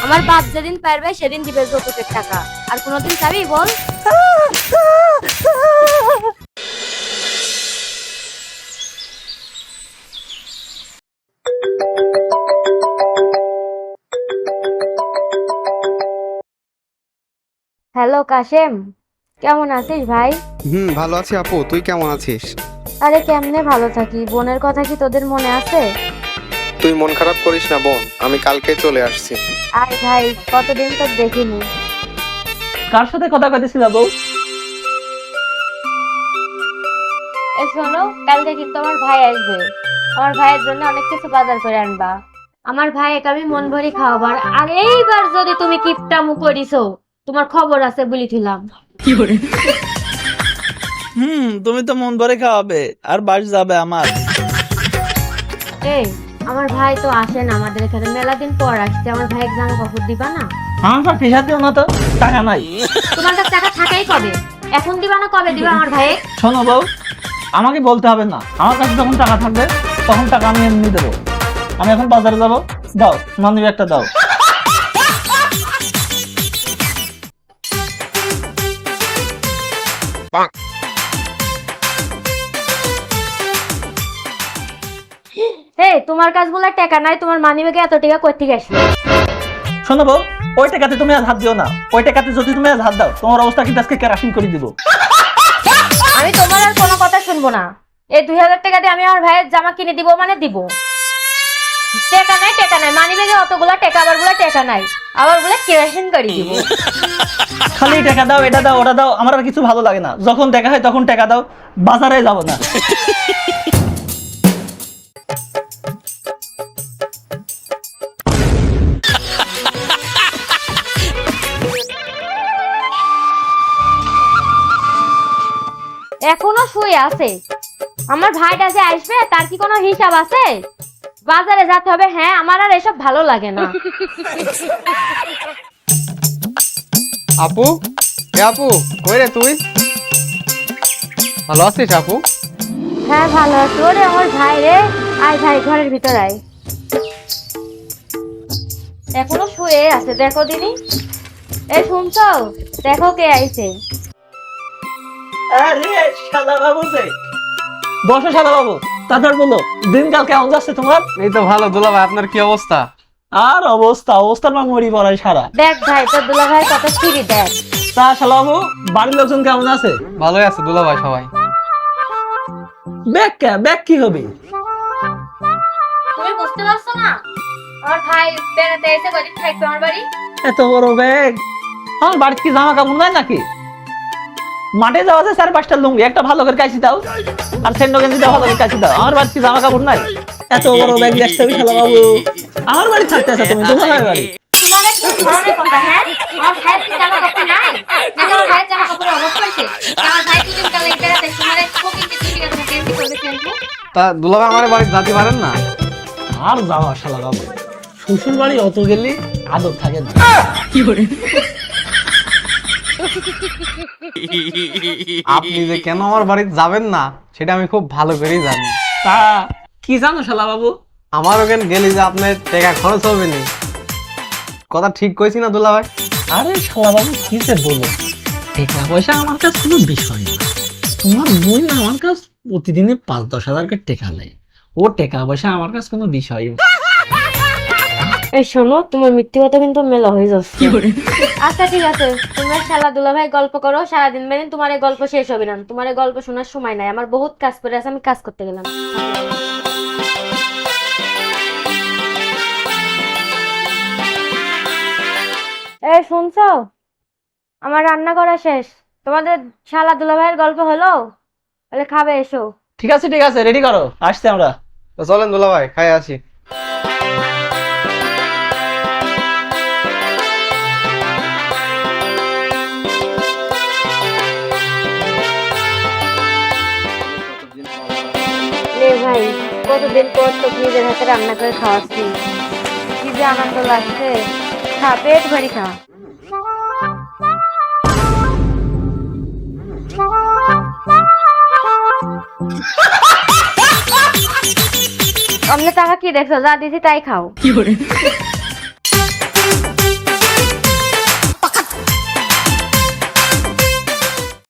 আমার বাপ যেদিন পারবে সেদিন দিবে যৌতুকের টাকা, আর কোনোদিন চাবি বল? হ্যালো কাশেম, কেমন আছিস ভাই? ভালো আছি আপু, তুই কেমন আছিস? আরে কেমনে ভালো থাকি, বোনের কথা কি তোদের মনে আছে? তুই মন খারাপ করিস না বোন, আমি কালকে চলে আসছি। আয় ভাই, কতদিন তো দেখিনি। কার সাথে কথা কইতেছিলা বউ? এ শোনো, কালকে কিন্তু আমার ভাই আসবে। আমার ভাইয়ের জন্য অনেক কিছু বাজার করে আনবা। আমার ভাইকে আমি মন ভরি খাওয়াবার, আর এইবার যদি তুমি কিপটামু করিছো, তোমার খবর আছে বলিছিলাম। তুমি তো মন ভরে খাওয়াবে, আর বাস যাবে আমার। এই, আমার ভাই তো আসে না আমাদের এখানে, মেলা দিন পর আসছে। আমার ভাইয়ের জামা কাপড় দিবা না? আমার কাছে হিসাব দিও না তো, টাকা নাই। তোমার কাছে টাকা থাকাই কবে? এখন দিবা না কবে দিবা আমার ভাইয়ে? শোনো বউ, আমাকে বলতে হবে না। আমার কাছে যখন টাকা থাকবে তখন টাকা আমি এমনি দেবো। আমি এখন বাজারে যাবো, দাও মানি ব্যাগটা দাও। এই, তোমার কাছে বলে টাকা নাই, তোমার মানিব্যাগে এত টাকা কই থেকে আসলো? শোনো বউ, ওই টাকাতে তুমি আজ হাত দিও না। ওই টাকাতে যদি তুমি আজ হাত দাও, তোমার অবস্থা কিন্তু আজকে কেরাসিন করে দিব। আমি তোমার আর কোনো কথা শুনবো না। এই 2000 টাকা দিয়ে আমি আমার ভাইয়ের জামা কিনে দিব মানে দিব। টাকা নাই, টাকা নাই, মানিব্যাগে অতগুলা টাকা, আবার বলে টাকা নাই, আবার বলে কেরাসিন গাড়ি দিব। খালি টাকা দাও, এটা দাও, ওটা দাও, আমার আর কিছু ভালো লাগে না। যখন টাকা হয় তখন টাকা দাও, বাজারে যাব না। এখনো শুয়ে আছে। আমার ভাইটা যে আসবে তার কি কোনো হিসাব আছে? বাজারে যেতে হবে। হ্যাঁ, আমার আর এসব ভালো লাগে না। আপু, আপু কই রে তুই? ভালো আছিস আপু? হ্যাঁ ভালো আছি। ওরে আমার ভাই রে, আয় ভাই ঘরের ভিতর আয়। এখনো শুয়ে আছে, দেখো দিনি। এ শুনছো? দেখো কে আইছে। আরে শালা বাবু যে, বসো শালা বাবু, তারপর বলো দিনকাল কেমন যাচ্ছে তোমার? এই তো ভালো দুলা ভাই, আপনার কি অবস্থা? আর অবস্থার মা মরি পড়াই সারা। দেখ ভাই, তোর দুলা ভাই কত ফিরি দেখ। তা শালা বাবু, বাড়ির লোকজন কেমন আছে? ভালোই আছে দুলা ভাই সবাই। ব্যাগ কি হবে? তুমি বুঝতে পারছো না? আমার ভাই বেড়াতে এসে কদিন থাকবে আমার বাড়ি। এত বড় ব্যাগ? আমার বাড়িতে কি জামা কাপড় নাই নাকি? মাঠে যাওয়া যায় 4-5টা লুঙ্গি, একটা ভালো করে কাচি দাও, আর সেন্ডো গেঞ্জি দাও, ভালো করে কাচি দাও। আমার বাড়িতে কি জামা কাপড় নাই? এত বড় ব্যাগ দেখতে হবে শালা বাবু? আমার বাড়ি থাকতে আছো তুমি, তোমার বাড়ি। তোমার কি ধরনের কথা? হ্যাঁ, আমার ভাইয়ের কি জামা কাপড় নাই? নাকি আমার ভাইয়ের জামা কাপড়ের অভাব হয়েছে? আমার ভাই দুদিন কালে বেড়াতে তোমার কোকিং কে চুরি করে কেন্দ্রি করবে কেন্দ্র। তা দুলা ভাই আমার বাড়ি যেতে পারেন না? আর যাওয়া শালা বাবু, শ্বশুর বাড়ি অত গেলে আদর থাকে না। আপনি যে কেন আমার বাড়িতে যাবেন না সেটা আমি খুব ভালো করেই জানি। তা কি জানো শালা বাবু? আমার ওখানে গেলে যে আপনার টাকা খরচ হবে না। কথা ঠিক কইছি না দুলা ভাই? আরে শালা বাবু কি যে বলো, টাকা পয়সা আমার কাছে কোনো বিষয় না। তোমার বোন আমার কাছে প্রতিদিনে 5-10 হাজার করে টাকা নেয়। ও টাকা পয়সা আমার কাছে কোনো বিষয় না। এই শোনো, তোমার মিথ্যে কথা কিন্তু মেলা হয়ে যাচ্ছে। আচ্ছা ঠিক আছে, তোমরা শালা দুলা ভাই গল্প করো সারাদিন, মেদিন তোমার এই গল্প শেষ হবে না। তোমার এই গল্প শোনার সময় নাই, আমার বহুত কাজ করে আছে, আমি কাজ করতে গেলাম। এই শুনছো? আমার রান্না করা শেষ। তোমাদের শালা দুলা ভাইয়ের গল্প হলো? তাহলে খাবে এসো। ঠিক আছে রেডি করো, আসছে আমরা। তো চলেন দুলা ভাই, খাই আসি। রে ভাই, কতদিন পর তো নিজের হাতে রান্না করে খাওয়াচ্ছি, কি যে আনন্দ লাগছে। খা, পেট ভরি খা। অমনে টাকা কি দেখছো? যা দিছি তাই খাও।